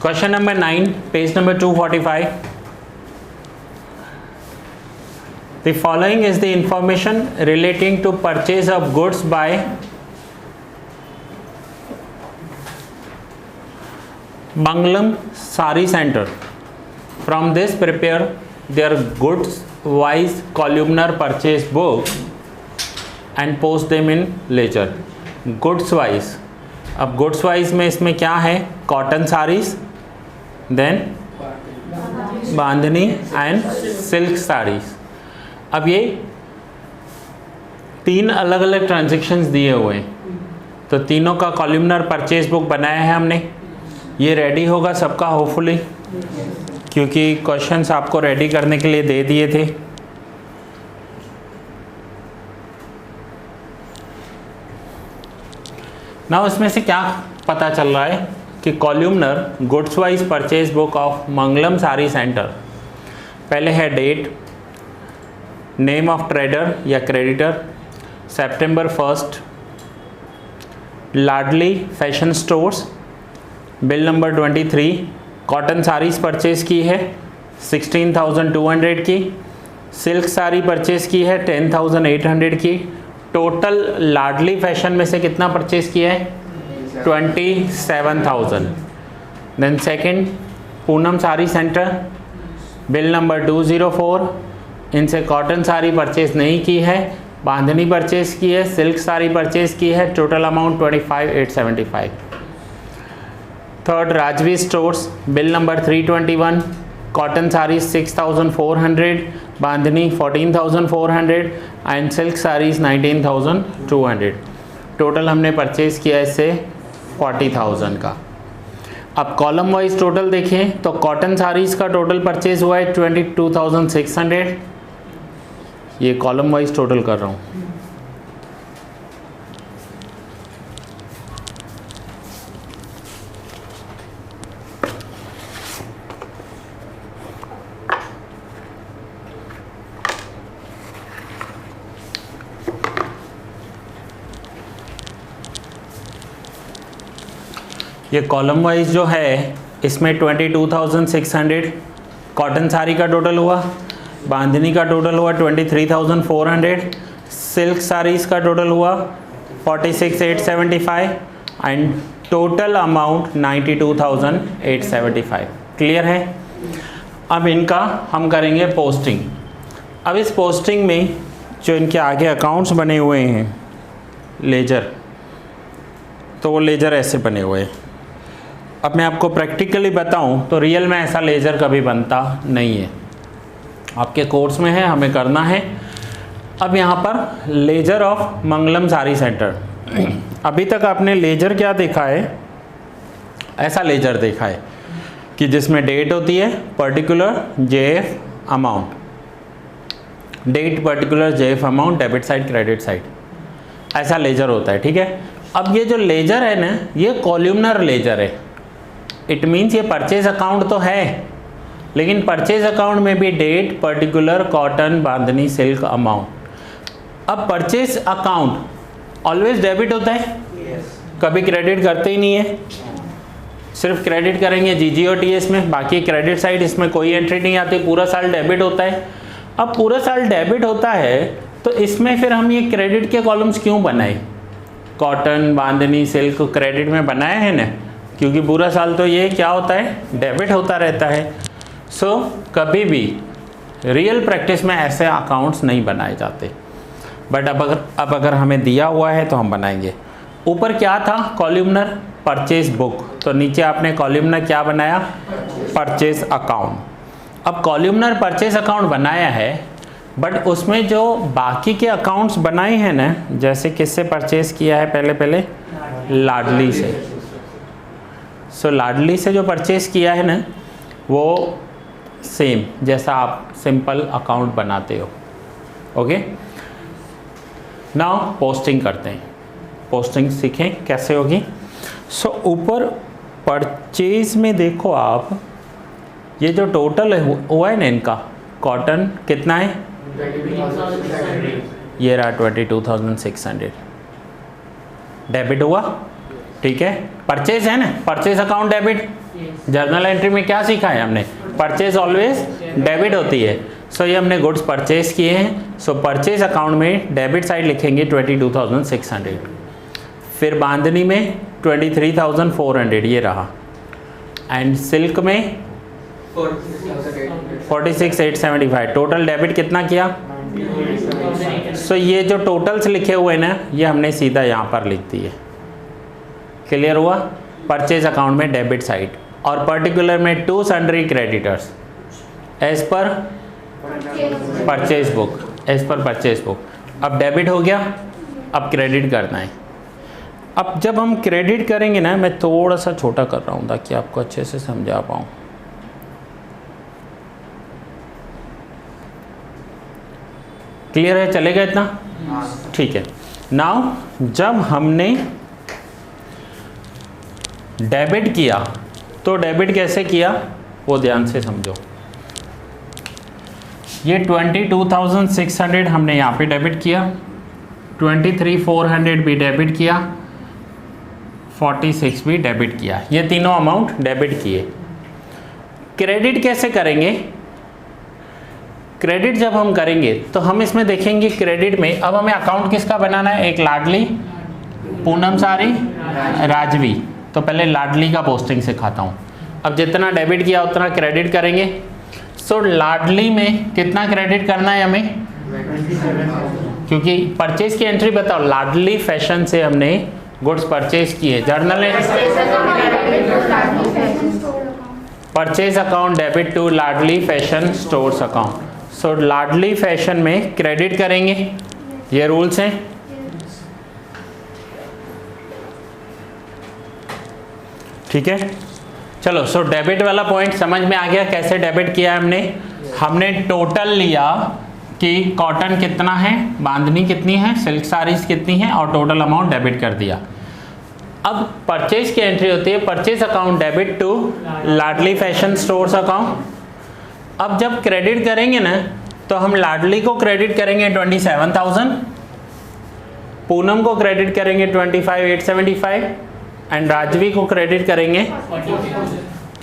Question number 9, page number 245. The following is the information relating to purchase of goods by Mangalam Sari Center. From this, prepare their goods wise columnar purchase book and post them in ledger. Goods wise, अब goods wise में इसमें क्या है? Cotton saris, then bandhani and silk saris. अब ये 3 अलग अलग transactions दिए हुए हैं, तो तीनों का कॉलमनर परचेज बुक बनाया है हमने। ये रेडी होगा सबका होपफुली, क्योंकि क्वेश्चंस आपको रेडी करने के लिए दे दिए थे। ना उसमें से क्या पता चल रहा है कि columnar goods wise purchase book of Mangalam sari centre, पहले है डेट, नेम ऑफ ट्रेडर या क्रेडिटर, सितंबर 1, Ladli fashion stores, bill number 23, cotton saris purchase की है 16,200 की, सिल्क साड़ी परचेज की है 10,800 की। टोटल लाडली फैशन में से कितना परचेज किया है? 27,000। Then second, Poonam sari centre, bill number 204, इनसे कॉटन साड़ी परचेज नहीं की है, बांधनी परचेज की है, सिल्क साड़ी परचेज की है, total amount 25,875। Third, Rajvi stores, bill number 321, cotton saris 6,400, bandhani 14,400 and silk saris 19,200। Total हमने परचेज किया इससे 40,000 का। अब कॉलम वाइज टोटल देखें तो कॉटन साड़ीज का टोटल परचेज हुआ है 22,600। ये कॉलम वाइज टोटल कर रहा हूँ। ये कॉलम वाइज जो है इसमें 22,600 कॉटन साड़ी का टोटल हुआ, बांधनी का टोटल हुआ 23,400, सिल्क साड़ीज़ का टोटल हुआ 46,875 एंड टोटल अमाउंट 92,875। क्लियर है? अब इनका हम करेंगे पोस्टिंग। अब इस पोस्टिंग में जो इनके आगे अकाउंट्स बने हुए हैं लेजर, तो वो लेजर ऐसे बने हुए हैं। अब मैं आपको प्रैक्टिकली बताऊं तो रियल में ऐसा लेजर कभी बनता नहीं है। आपके कोर्स में है, हमें करना है। अब यहाँ पर laser of Mangalam sari centre, अभी तक आपने लेजर क्या देखा है? ऐसा लेजर देखा है कि जिसमें डेट होती है, particular JF amount, date particular JF amount, debit side credit side, ऐसा लेजर होता है। ठीक है। अब ये जो लेजर है ना, ये कॉलमनर लेजर है। इट मीन्स ये परचेज अकाउंट तो है, लेकिन परचेज अकाउंट में भी डेट, पर्टिकुलर, कॉटन, बांधनी, सिल्क अमाउंट। अब परचेज अकाउंट ऑलवेज डेबिट होता है, कभी क्रेडिट करते ही नहीं है। सिर्फ क्रेडिट करेंगे जीजी और टीएस में, बाकी क्रेडिट साइड इसमें कोई एंट्री नहीं आती, पूरा साल डेबिट होता है। अब पूरा साल डेबिट होता है तो इसमें फिर हम ये क्रेडिट के कॉलम्स क्यों बनाए? कॉटन, बांधनी, सिल्क क्रेडिट में बनाया है ना, क्योंकि पूरा साल तो ये क्या होता है? डेबिट होता रहता है। सो कभी भी रियल प्रैक्टिस में ऐसे अकाउंट्स नहीं बनाए जाते, बट अब अगर हमें दिया हुआ है तो हम बनाएंगे। ऊपर क्या था? कॉलमनर परचेज बुक, तो नीचे आपने कॉलमनर क्या बनाया? Purchase account. अब कॉलमनर परचेज अकाउंट बनाया है, बट उसमें जो बाकी के अकाउंट्स बनाए हैं ना, जैसे किससे परचेज किया है? पहले लाडली से। सो लाडली से जो परचेज किया है ना, वो सेम जैसा आप सिंपल अकाउंट बनाते हो। ओके, नाउ पोस्टिंग करते हैं। पोस्टिंग सीखें कैसे होगी। सो ऊपर परचेज में देखो आप, ये जो टोटल हुआ है ना इनका, कॉटन कितना है? ये रहा 22,600 डेबिट हुआ। ठीक है, परचेज है ना, purchase account debit, journal entry में क्या सीखा है हमने? परचेज ऑलवेज डेबिट होती है। सो ये हमने गुड्स परचेज किए हैं। सो परचेज अकाउंट में डेबिट साइड लिखेंगे 22,600, फिर बांधनी में 23,400 ये रहा, एंड सिल्क में 46,875। टोटल डेबिट कितना किया? सो ये जो टोटल्स लिखे हुए ना ये हमने सीधा यहाँ पर लिख दिए। क्लियर हुआ? परचेज अकाउंट में डेबिट साइड, और पर्टिकुलर में to sundry creditors as per purchase book, as per purchase book. अब डेबिट हो गया, अब क्रेडिट करना है। अब जब हम क्रेडिट करेंगे ना, मैं थोड़ा सा छोटा कर रहा हूँ ताकि आपको अच्छे से समझा पाऊँ। क्लियर है? चलेगा इतना? ठीक है। नाउ जब हमने डेबिट किया तो डेबिट कैसे किया वो ध्यान से समझो। ये 22,600 हमने यहाँ पे डेबिट किया, 23,400 भी डेबिट किया, 46 भी डेबिट किया। ये तीनों अमाउंट डेबिट किए। क्रेडिट कैसे करेंगे? क्रेडिट जब हम करेंगे तो हम इसमें देखेंगे क्रेडिट में अब हमें अकाउंट किसका बनाना है? एक लाडली, पूनम सारी, राजवी। तो पहले लाडली का पोस्टिंग सिखाता हूँ। अब जितना डेबिट किया उतना क्रेडिट करेंगे। सो लाडली में कितना क्रेडिट करना है हमें? क्योंकि परचेज की एंट्री बताओ, लाडली फैशन से हमने गुड्स परचेज किए। Journal purchase account debit to Ladli fashion stores account. So Ladli fashion में क्रेडिट करेंगे, ये रूल्स हैं। ठीक है, चलो। सो डेबिट वाला पॉइंट समझ में आ गया कैसे डेबिट किया हमने टोटल लिया कि कॉटन कितना है, बांधनी कितनी है, सिल्क साड़ीज कितनी है, और टोटल अमाउंट डेबिट कर दिया। अब परचेज की एंट्री होती है purchase account debit to Ladli fashion stores account. अब जब क्रेडिट करेंगे ना तो हम लाडली को क्रेडिट करेंगे 27,000, पूनम को क्रेडिट करेंगे 25,875 एंड राजवी को क्रेडिट करेंगे।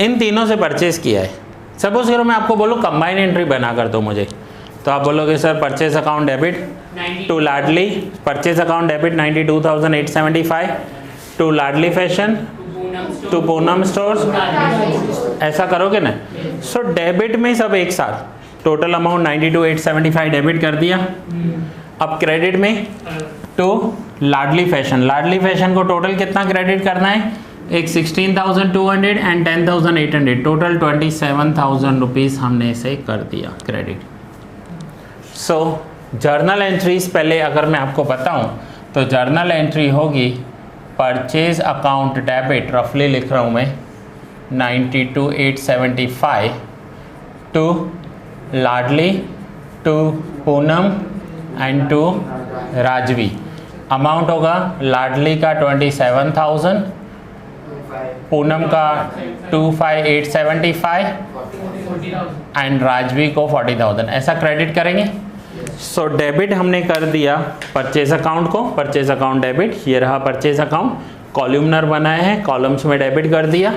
इन तीनों से परचेज किया है। सपोज करो मैं आपको बोलूँ कंबाइन एंट्री बना कर दो मुझे, तो आप बोलोगे sir purchase account debit to Ladli, purchase account debit 92,875 to Ladli fashion to Poonam stores, ऐसा करोगे ना। सो डेबिट में सब एक साथ टोटल अमाउंट 92,875 डेबिट कर दिया। अब क्रेडिट में to Ladli fashion, Ladli fashion को टोटल कितना क्रेडिट करना है? एक 16,200 एंड 10,800, टोटल 27,000 रुपीज़ हमने इसे कर दिया क्रेडिट। सो जर्नल एंट्रीज पहले अगर मैं आपको बताऊं तो जर्नल एंट्री होगी परचेज अकाउंट डेबिट, रफली लिख रहा हूँ मैं, 92,875 to Ladli to Poonam and to Rajvi. Amount होगा लाडली का 27,000, पूनम का 25,875 एंड राजवी को 40,000, ऐसा क्रेडिट करेंगे। सो डेबिट हमने कर दिया परचेज अकाउंट को, परचेज अकाउंट डेबिट, ये रहा परचेज अकाउंट, कॉलमनर बनाए हैं, कॉलम्स में डेबिट कर दिया।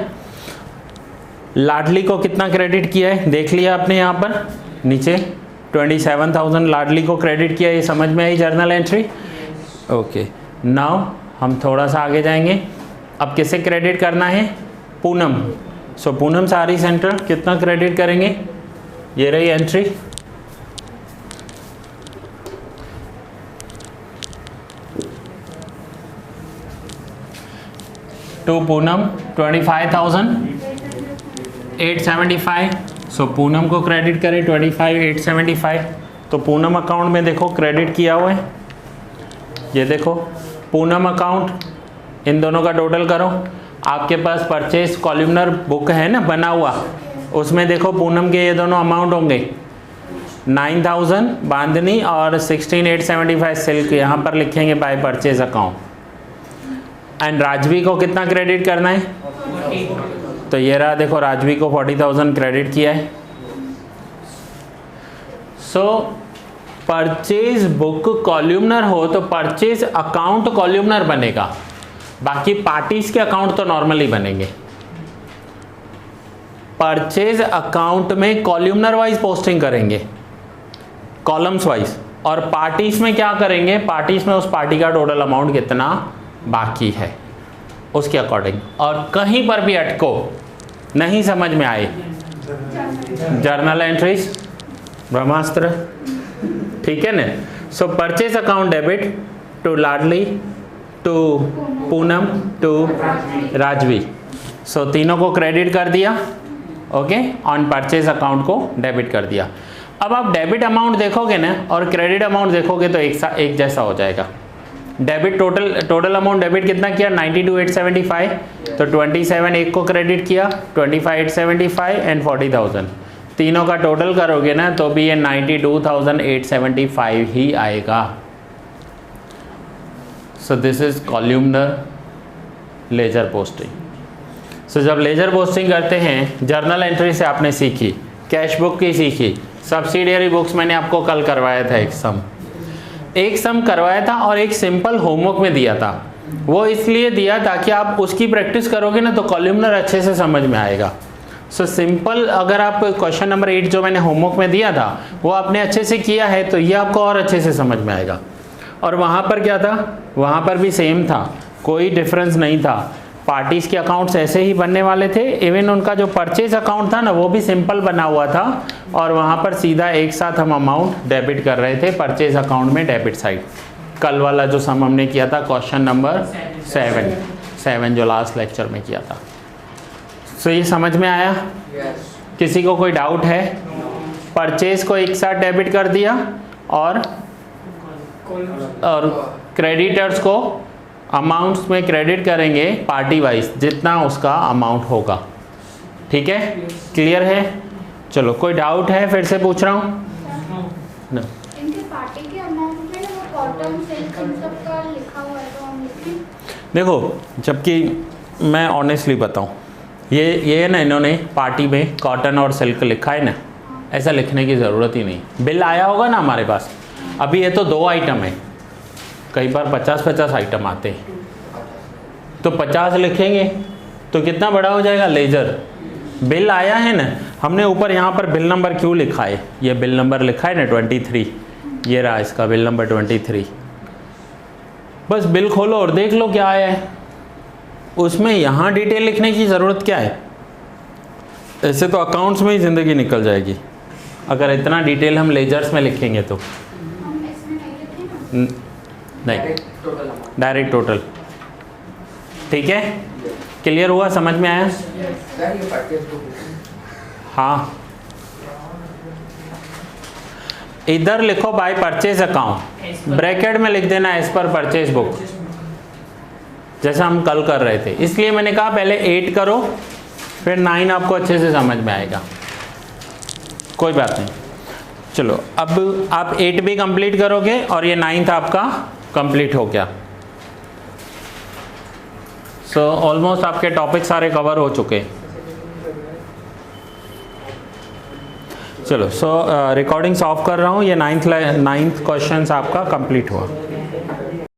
लाडली को कितना क्रेडिट किया है देख लिया आपने, यहाँ पर नीचे 27,000 लाडली को क्रेडिट किया, ये समझ में आई जर्नल एंट्री। ओके, नाउ हम थोड़ा सा आगे जाएंगे। अब किसे क्रेडिट करना है? पूनम। सो पूनम साड़ी सेंटर कितना क्रेडिट करेंगे? ये रही एंट्री। टू पूनम 25,875। सो पूनम को क्रेडिट करें 25,875। तो पूनम अकाउंट में देखो क्रेडिट किया हुआ है, ये देखो पूनम अकाउंट, इन दोनों का टोटल करो। आपके पास परचेज कॉलमनर बुक है ना बना हुआ, उसमें देखो पूनम के ये दोनों अमाउंट होंगे 9,000 बांधनी और 16,875 सिल्क, यहाँ पर लिखेंगे by purchase account. And Rajvi को कितना क्रेडिट करना है? तो ये रहा देखो, राजवी को 40,000 क्रेडिट किया है। सो परचेज बुक कॉलमनर हो तो परचेज अकाउंट कॉलमनर बनेगा, बाकी पार्टीज के अकाउंट तो नॉर्मली बनेंगे। परचेज अकाउंट में कॉलमनर वाइज पोस्टिंग करेंगे, कॉलम्स वाइज, और पार्टीज में क्या करेंगे, पार्टीज में उस पार्टी का टोटल अमाउंट कितना बाकी है उसके अकॉर्डिंग। और कहीं पर भी अटको, नहीं समझ में आए, जर्नल एंट्रीज, ब्रह्मास्त्र, ठीक है ना। So purchase account debit to Ladli, to Poonam, to Rajvi, so तीनों को क्रेडिट कर दिया, ओके, ऑन परचेज अकाउंट को डेबिट कर दिया। अब आप डेबिट अमाउंट देखोगे ना और क्रेडिट अमाउंट देखोगे तो एक जैसा हो जाएगा। डेबिट टोटल अमाउंट डेबिट कितना किया, 92,875, तो 27 एक को क्रेडिट किया, 25,875 एंड 40,000, तीनों का टोटल करोगे ना तो भी ये 92,875 ही आएगा। So this is columnar ledger posting. So जब लेजर पोस्टिंग करते हैं, जर्नल एंट्री से आपने सीखी, कैश बुक की सीखी, सब्सिडियरी बुक्स मैंने आपको कल करवाया था, एक सम करवाया था और एक सिंपल होमवर्क में दिया था। वो इसलिए दिया ताकि आप उसकी प्रैक्टिस करोगे ना तो कॉलमनर अच्छे से समझ में आएगा। सो सिंपल, अगर आप क्वेश्चन नंबर 8 जो मैंने होमवर्क में दिया था वो आपने अच्छे से किया है तो ये आपको और अच्छे से समझ में आएगा। और वहाँ पर क्या था, वहाँ पर भी सेम था, कोई डिफरेंस नहीं था। पार्टीज़ के अकाउंट्स ऐसे ही बनने वाले थे, इवन उनका जो परचेज अकाउंट था ना वो भी सिंपल बना हुआ था, और वहाँ पर सीधा एक साथ हम अमाउंट डेबिट कर रहे थे परचेज अकाउंट में, डेबिट साइड। कल वाला जो सम हमने किया था क्वेश्चन नंबर 7 जो लास्ट लेक्चर में किया था। सो ये समझ में आया? किसी को कोई डाउट है? परचेज को एक साथ डेबिट कर दिया और क्रेडिटर्स को अमाउंट्स में क्रेडिट करेंगे पार्टी वाइज, जितना उसका अमाउंट होगा। ठीक है, क्लियर है? चलो, कोई डाउट है? फिर से पूछ रहा हूँ। इनके पार्टी के अमाउंट में वो कॉटन सिल्क इन सब का लिखा हुआ है तो हम लिखें? देखो, जबकि मैं ऑनेस्टली बताऊँ, ये ना इन्होंने पार्टी में कॉटन और सिल्क लिखा है ना, ऐसा लिखने की ज़रूरत ही नहीं। बिल आया होगा ना हमारे पास, अभी ये तो 2 आइटम है, कई बार 50-50 आइटम आते हैं, तो 50 लिखेंगे तो कितना बड़ा हो जाएगा लेजर। बिल आया है ना, हमने ऊपर यहाँ पर बिल नंबर क्यों लिखा है, ये बिल नंबर लिखा है ना 23, ये रहा इसका बिल नंबर 23। बस बिल खोलो और देख लो क्या आया है, उसमें यहाँ डिटेल लिखने की ज़रूरत क्या है। ऐसे तो अकाउंट्स में ही ज़िंदगी निकल जाएगी अगर इतना डिटेल हम लेजर्स में लिखेंगे तो। हम इसमें नहीं लिखें ना? नहीं, डायरेक्ट टोटल। ठीक है, क्लियर हुआ, समझ में आया? हाँ, इधर लिखो बाय परचेज अकाउंट, ब्रैकेट में लिख देना एज पर परचेज बुक, जैसा हम कल कर रहे थे। इसलिए मैंने कहा पहले 8 करो, फिर 9 आपको अच्छे से समझ में आएगा। कोई बात नहीं, चलो अब आप 8 भी कंप्लीट करोगे और ये 9th आपका कंप्लीट हो गया। सो ऑलमोस्ट आपके टॉपिक सारे कवर हो चुके। चलो, सो रिकॉर्डिंग्स ऑफ कर रहा हूँ। ये 9th क्वेश्चन आपका कंप्लीट हुआ।